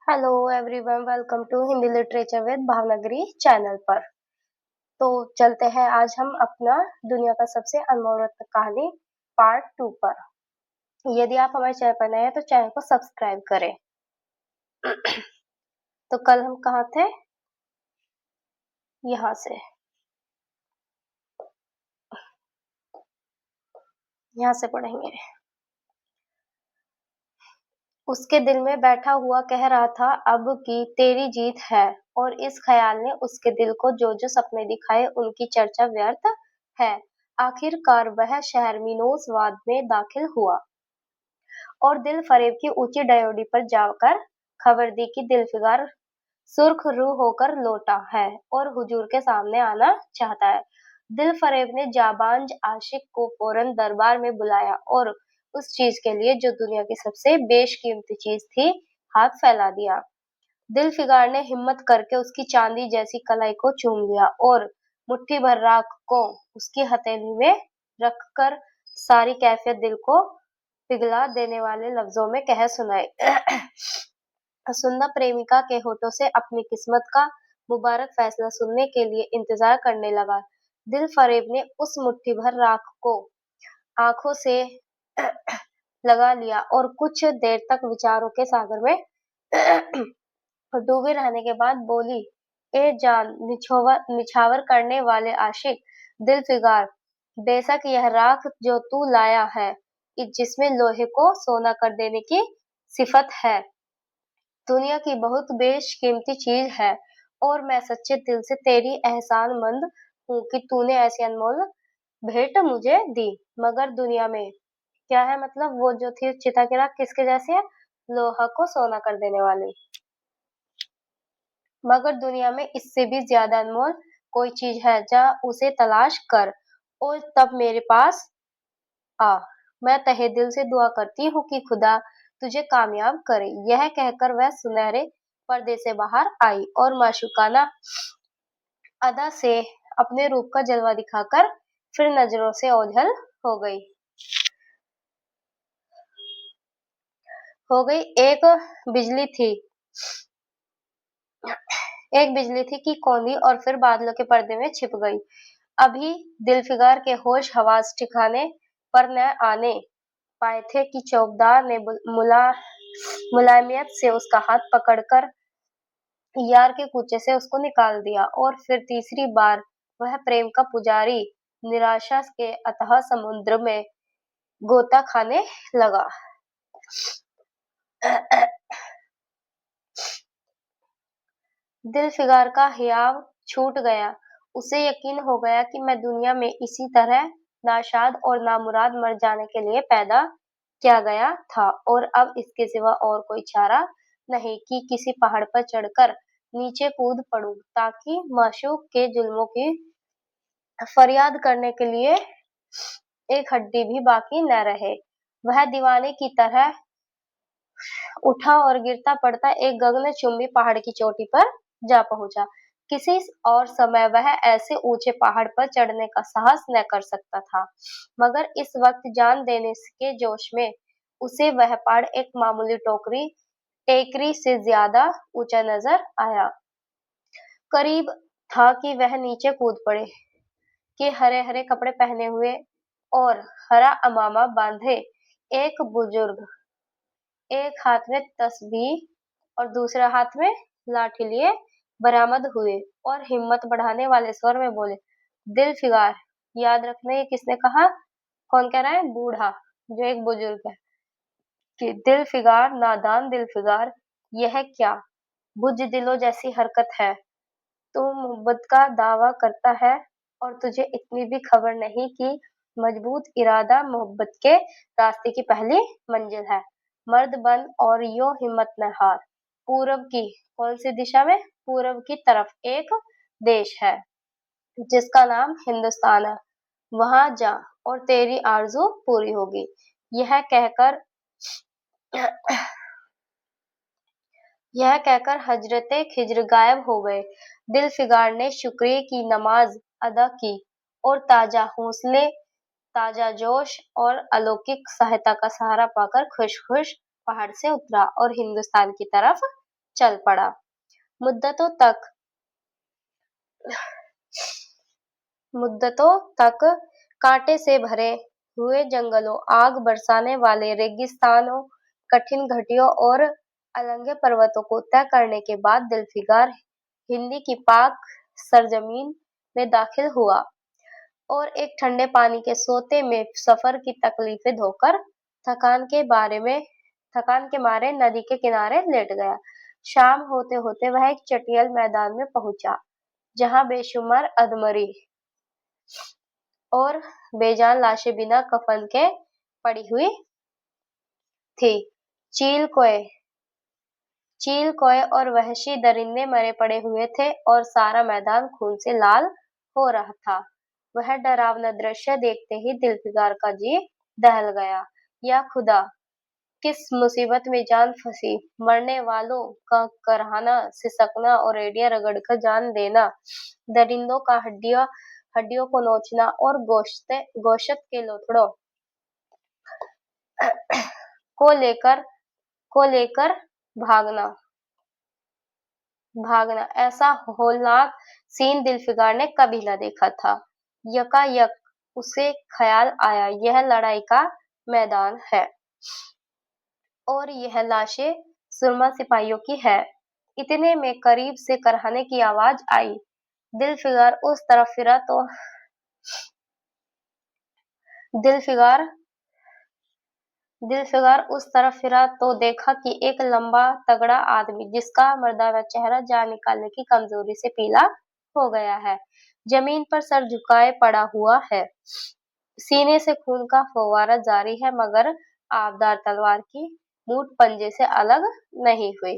Hello everyone, welcome to Hindi literature with Bhavnagari channel पर। तो चलते हैं आज हम अपना दुनिया का सबसे अनमोल रत्न कहानी पार्ट 2 पर। यदि आप हमारे चैनल पर नए हैं तो चैनल को सब्सक्राइब करें। तो कल हम कहाँ थे? यहाँ से पढ़ेंगे। उसके दिल में बैठा हुआ कह रहा था अब की तेरी जीत है, और इस ख्याल ने उसके दिल को जो जो सपने दिखाए उनकी चर्चा व्यर्थ है। आखिरकार वह शहर मिनोसवाद में दाखिल हुआ और दिल फरेब की ऊंची डयोडी पर जाकर खबर दी कि दिलफिगार सुर्ख रूह होकर लौटा है और हुजूर के सामने आना चाहता है। दिल फरेब ने जाबांज आशिक को फौरन दरबार में बुलाया और उस चीज के लिए जो दुनिया की सबसे बेशकीमती चीज थी, हाथ फैला दिया। दिलफिगार ने हिम्मत करके उसकी चांदी जैसी कलाई को चूम लिया और मुट्ठी भर राख को उसकी हथेली में रखकर सारी कैफियत दिल को पिघला देने वाले लफ्जों में कह सुनाई। सुंदर प्रेमिका के होठों से अपनी किस्मत का मुबारक फैसला सुनने के लिए इंतजार करने लगा। दिल फरेब ने उस मुट्ठी भर राख को आंखों से लगा लिया और कुछ देर तक विचारों के सागर में डूबे रहने के बाद बोली, ए जान निछावर करने वाले आशिक दिलफिगार, बेशक यह राख जो तू लाया है जिसमें लोहे को सोना कर देने की सिफत है, दुनिया की बहुत बेशकीमती चीज है, और मैं सच्चे दिल से तेरी एहसानमंद हूँ कि तूने ऐसी अनमोल भेंट मुझे दी। मगर दुनिया में क्या है? मतलब वो जो थी चिता की राख किसके जैसी है? लोहा को सोना कर देने वाली। मगर दुनिया में इससे भी ज्यादा अनमोल कोई चीज है, जा उसे तलाश कर और तब मेरे पास आ। मैं तहे दिल से दुआ करती हूँ कि खुदा तुझे कामयाब करे। यह कहकर वह सुनहरे पर्दे से बाहर आई और माशूकाना अदा से अपने रूप का जलवा दिखाकर फिर नजरों से ओझल हो गई। बिजली थी एक बिजली थी कि कौंधी और फिर बादलों के पर्दे में छिप गई। अभी दिलफिगार के होश हवास ठिकाने पर न आने पाए थे कि चौकीदार ने मुलायमियत से उसका हाथ पकड़कर यार के कूचे से उसको निकाल दिया और फिर तीसरी बार वह प्रेम का पुजारी निराशा के अथाह समुद्र में गोता खाने लगा। दिलफिगार का हियाव छूट गया। उसे यकीन हो गया कि मैं दुनिया में इसी तरह नाशाद और नामुराद मर जाने के लिए पैदा किया गया था, और अब इसके सिवा और कोई चारा नहीं कि किसी पहाड़ पर चढ़कर नीचे कूद पड़ूं ताकि माशूक के जुल्मों की फरियाद करने के लिए एक हड्डी भी बाकी न रहे। वह दीवाने की तरह उठा और गिरता पड़ता एक गगनचुंबी पहाड़ की चोटी पर जा पहुंचा। किसी और समय वह ऐसे ऊंचे पहाड़ पर चढ़ने का साहस न कर सकता था, मगर इस वक्त जान देने के जोश में उसे वह पहाड़ एक मामूली टेकरी से ज्यादा ऊंचा नजर आया। करीब था कि वह नीचे कूद पड़े कि हरे हरे कपड़े पहने हुए और हरा अमामा बांधे एक बुजुर्ग एक हाथ में तस्बीह और दूसरे हाथ में लाठी लिए बरामद हुए और हिम्मत बढ़ाने वाले स्वर में बोले, दिलफिगार, याद रखना ये किसने कहा? कौन कह रहा है? बूढ़ा, जो एक बुजुर्ग है, कि दिलफिगार, नादान दिलफिगार, यह क्या बुजदिलों जैसी हरकत है? तू मोहब्बत का दावा करता है और तुझे इतनी भी खबर नहीं कि मजबूत इरादा मोहब्बत के रास्ते की पहली मंजिल है। मर्द बन और यो हिम्मत न हार। पूरब की कौन सी दिशा में? पूरब की तरफ एक देश है जिसका नाम हिंदुस्तान है, वहां जा और तेरी आरज़ू पूरी होगी। यह कहकर हजरते खिज्र गायब हो गए। दिलफिगार ने शुक्रिया की नमाज अदा की और ताजा जोश और अलौकिक सहायता का सहारा पाकर खुश खुश पहाड़ से उतरा और हिंदुस्तान की तरफ चल पड़ा। मुद्दतों तक मुद्दतों तक कांटे से भरे हुए जंगलों, आग बरसाने वाले रेगिस्तानों, कठिन घाटियों और अलंगे पर्वतों को तय करने के बाद जुल्फिकार हिंदी की पाक सरजमीन में दाखिल हुआ और एक ठंडे पानी के सोते में सफर की तकलीफें धोकर थकान के मारे नदी के किनारे लेट गया। शाम होते होते वह एक चटियल मैदान में पहुंचा, जहां बेशुमार अधमरी और बेजान लाशें बिना कफन के पड़ी हुई थी। चील कोए चील कोए और वहशी दरिंदे मरे पड़े हुए थे और सारा मैदान खून से लाल हो रहा था। वह डरावना दृश्य देखते ही दिलफिकार का जी दहल गया। या खुदा, किस मुसीबत में जान फंसी। मरने वालों का करहाना, सिसकना और एड़ियां रगड़कर जान देना, दरिंदों का हड्डियों को नोचना और गोश्त के लोथड़ों को लेकर को लेकर भागना भागना ऐसा होलनाक सीन दिलफिकार ने कभी न देखा था। यकायक उसे ख्याल आया, यह लड़ाई का मैदान है और यह लाशें सुरमा सिपाहियों की है। इतने में करीब से करहाने की आवाज आई। दिलफिकार उस तरफ फिरा तो दिलफिकार दिलफिकार उस तरफ फिरा तो देखा कि एक लंबा तगड़ा आदमी, जिसका मर्दाना चेहरा जान निकालने की कमजोरी से पीला हो गया है, जमीन पर सर झुकाए पड़ा हुआ है। सीने से खून का फव्वारा जारी है, मगर आबदार तलवार की मूठ पंजे से अलग नहीं हुई।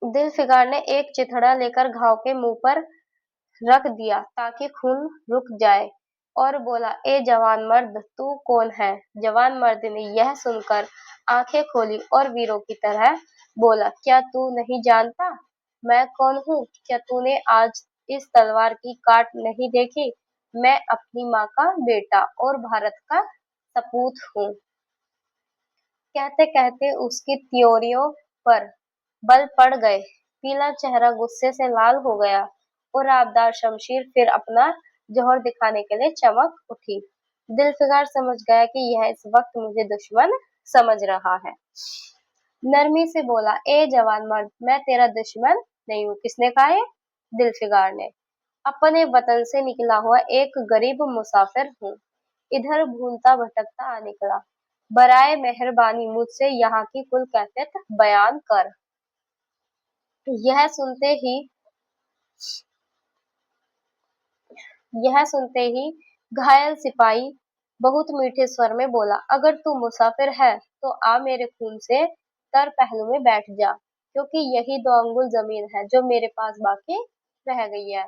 दिलफिकार ने एक चिथड़ा लेकर घाव के मुंह पर रख दिया ताकि खून रुक जाए और बोला, ए जवान मर्द, तू कौन है? जवान मर्द ने यह सुनकर आंखें खोली और वीरों की तरह बोला, क्या तू नहीं जानता मैं कौन हूँ? क्या तूने आज इस तलवार की काट नहीं देखी? मैं अपनी माँ का बेटा और भारत का सपूत हूँ। कहते कहते उसकी त्योरियों पर बल पड़ गए। पीला चेहरा गुस्से से लाल हो गया और आबदार शमशीर फिर अपना जौहर दिखाने के लिए चमक उठी। दिलफिकार समझ गया कि यह इस वक्त मुझे दुश्मन समझ रहा है। नरमी से बोला, ए जवान मर्द, मैं तेरा दुश्मन नहीं हूँ। किसने कहा है? दिलफिकार ने। अपने वतन से निकला हुआ एक गरीब मुसाफिर हूँ, इधर भूलता भटकता आ निकला। बराए मेहरबानी मुझसे यहाँ की कुल कैफियत बयान कर। यह सुनते ही यह सुनते ही घायल सिपाही बहुत मीठे स्वर में बोला, अगर तू मुसाफिर है तो आ मेरे खून से तर पहलू में बैठ जा, क्योंकि यही 2 अंगुल जमीन है जो मेरे पास बाकी रह गई है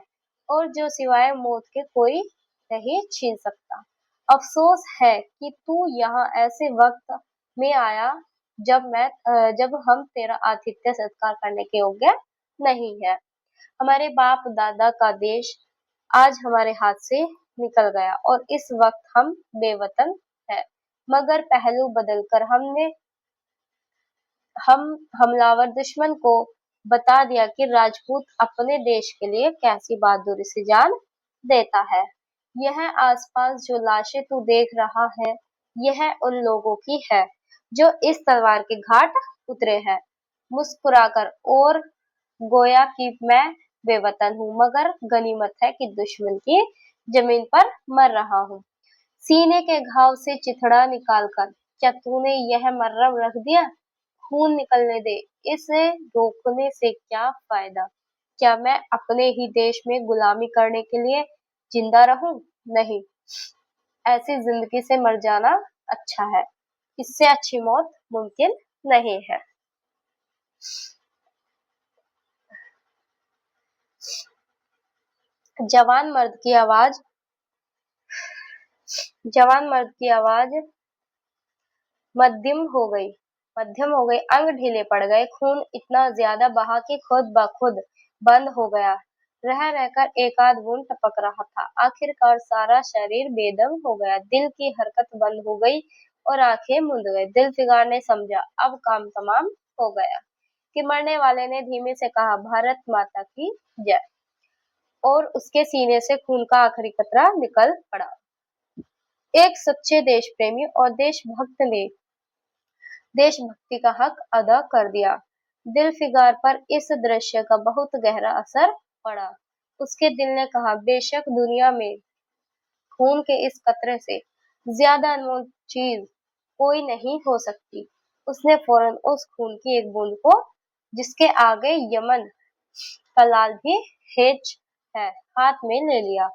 और जो सिवाय मौत के कोई नहीं छीन सकता। अफसोस है कि तू यहाँ ऐसे वक्त में आया जब हम तेरा आतिथ्य सत्कार करने के योग्य नहीं है। हमारे बाप दादा का देश आज हमारे हाथ से निकल गया और इस वक्त हम बेवतन है। मगर पहलू बदलकर हम हमलावर दुश्मन को बता दिया कि राजपूत अपने देश के लिए कैसी बहादुरी से जान देता है। यह आसपास जो लाशें तू देख रहा है, यह उन लोगों की है जो इस तलवार के घाट उतरे हैं। मुस्कुराकर और गोया कि मैं बेवतन हूँ, मगर गनीमत है कि दुश्मन की जमीन पर मर रहा हूँ। सीने के घाव से चिथड़ा निकालकर क्या तूने यह मर्रम रख दिया? खून निकलने दे, इसे रोकने से क्या फायदा? क्या मैं अपने ही देश में गुलामी करने के लिए जिंदा रहूं? नहीं, ऐसी जिंदगी से मर जाना अच्छा है। इससे अच्छी मौत मुमकिन नहीं है। जवान मर्द की आवाज जवान मर्द की आवाज मध्यम हो गई, अंग ढीले पड़ गए, खून इतना ज्यादा बहा कि खुद ब खुद बंद हो गया। रह रहकर एक आध बूंद टपक रहा था। आखिरकार सारा शरीर बेदम हो गया, दिल की हरकत बंद हो गई और आंखें मूंद गए। दिलफिकार ने समझा अब काम तमाम हो गया कि मरने वाले ने धीमे से कहा, भारत माता की जय, और उसके सीने से खून का आखिरी कतरा निकल पड़ा। एक सच्चे देश प्रेमी और देशभक्त ने देशभक्ति का हक अदा कर दिया। दिलफिकार पर इस दृश्य का बहुत गहरा असर पड़ा। उसके दिल ने कहा, बेशक दुनिया में खून के इस कतरे से ज्यादा अनमोल चीज कोई नहीं हो सकती। उसने फौरन उस खून की एक बूंद को, जिसके आगे यमन का लाल भी हेज है, हाथ में ले लिया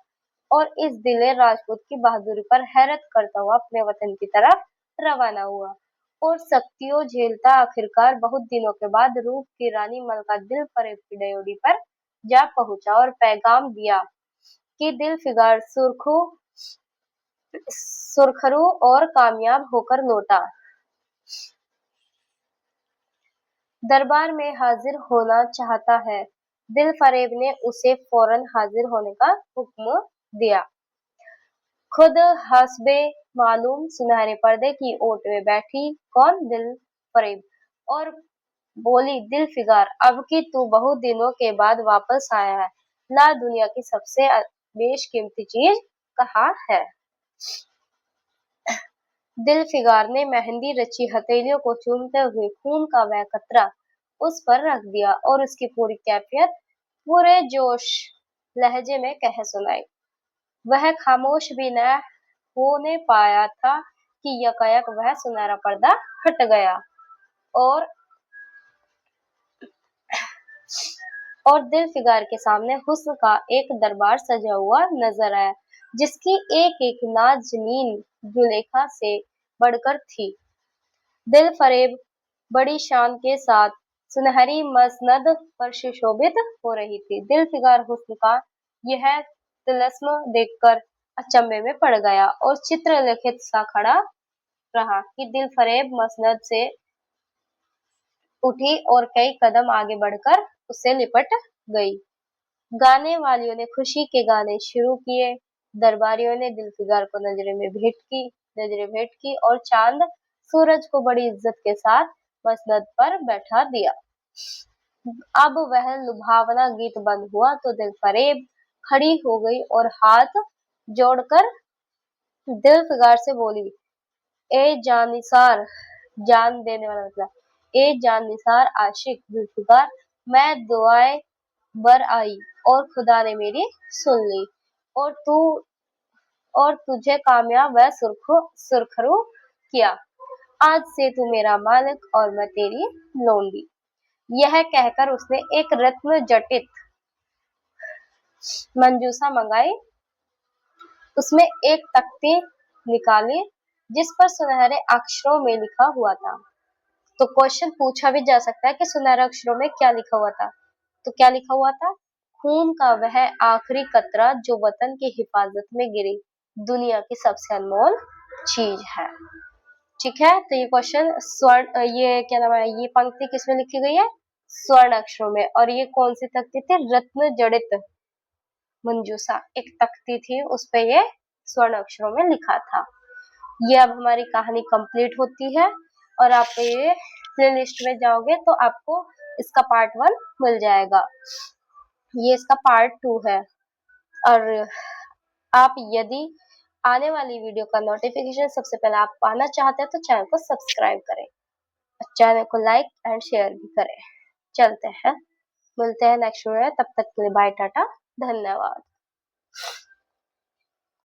और इस दिलेर राजपूत की बहादुरी पर हैरत करता हुआ अपने वतन की तरफ रवाना हुआ। और सख्तियों झेलता आखिरकार बहुत दिनों के बाद रूप की रानी मलका दिलफरेब की ड्योढ़ी पर जा पहुंचा और पैगाम दिया कि दिलफिकार सुरखरू और कामयाब होकर लौटा। दरबार में हाजिर होना चाहता है। दिलफरेब ने उसे फौरन हाजिर होने का हुक्म दिया। खुद हस्बे मालूम सुनहरे पर्दे की ओट में बैठी कौन, दिलफरेब, और बोली, दिलफिकार, अब की तू बहुत दिनों के बाद वापस आया है, ला दुनिया की सबसे बेशकीमती चीज कहाँ है। दिलफिकार ने मेहंदी रची हथेलियों को चूमते हुए खून का वह कतरा उस पर रख दिया और उसकी पूरी कैफियत पूरे जोश लहजे में कह सुनाई। वह खामोश भी न होने पाया था कि यकायक वह सुनहरा पर्दा हट गया और दिलफिकार के सामने हुस्न का एक दरबार सजा हुआ नजर आया, जिसकी एक एक नाज़नीन जुलेखा से बढ़कर थी। दिलफरेब बड़ी शान के साथ सुनहरी मसनद पर सुशोभित हो रही थी। दिलफिकार हुस्न का यह तिलस्म देखकर अचंभे में पड़ गया और चित्रलिखित सा खड़ा रहा कि दिलफरेब मसनद से उठी और कई कदम आगे बढ़कर उससे लिपट गई। गाने वालियों ने खुशी के गाने शुरू किए। दरबारियों ने दिलफिकार को नजरें भेंट की और चांद सूरज को बड़ी इज्जत के साथ मसनद पर बैठा दिया। अब वह लुभावना गीत बंद हुआ तो दिलफरेब खड़ी हो गई और हाथ जोड़कर दिलफिकार से बोली, ए जानिसार, जान देने वाला मतलब, ए जानिसार आशिक दिलफिकार, मैं दुआए बर आई और खुदा ने मेरी सुन ली और तुझे कामयाब व सुरखरू किया। आज से तू मेरा मालिक और मैं तेरी लोंडी। यह कहकर उसने एक रत्न जटित मंजूसा मंगाई। उसमें एक तख्ती निकाली जिस पर सुनहरे अक्षरों में लिखा हुआ था। तो क्वेश्चन पूछा भी जा सकता है कि सुनहरे अक्षरों में क्या लिखा हुआ था। तो क्या लिखा हुआ था? खून का वह आखिरी कतरा जो वतन की हिफाजत में गिरी दुनिया की सबसे अनमोल चीज है। ठीक है, तो ये क्वेश्चन स्वर्ण, ये क्या नाम है, ये पंक्ति किसमें लिखी गई है? स्वर्ण अक्षरों में। और ये कौन सी तख्ती थी? रत्न जड़ित मंजूसा एक तख्ती थी, उस पे ये स्वर्ण अक्षरों में लिखा था। ये अब हमारी कहानी कंप्लीट होती है और आप ये प्लेलिस्ट में जाओगे तो आपको इसका पार्ट 1 मिल जाएगा। ये इसका पार्ट 2 है। और आप यदि आने वाली वीडियो का नोटिफिकेशन सबसे पहले आप पाना चाहते हैं तो चैनल को सब्सक्राइब करें, चैनल को लाइक एंड शेयर भी करें। चलते हैं, मिलते हैं नेक्स्ट वीडियो में, तब तक के लिए बाय टाटा, धन्यवाद।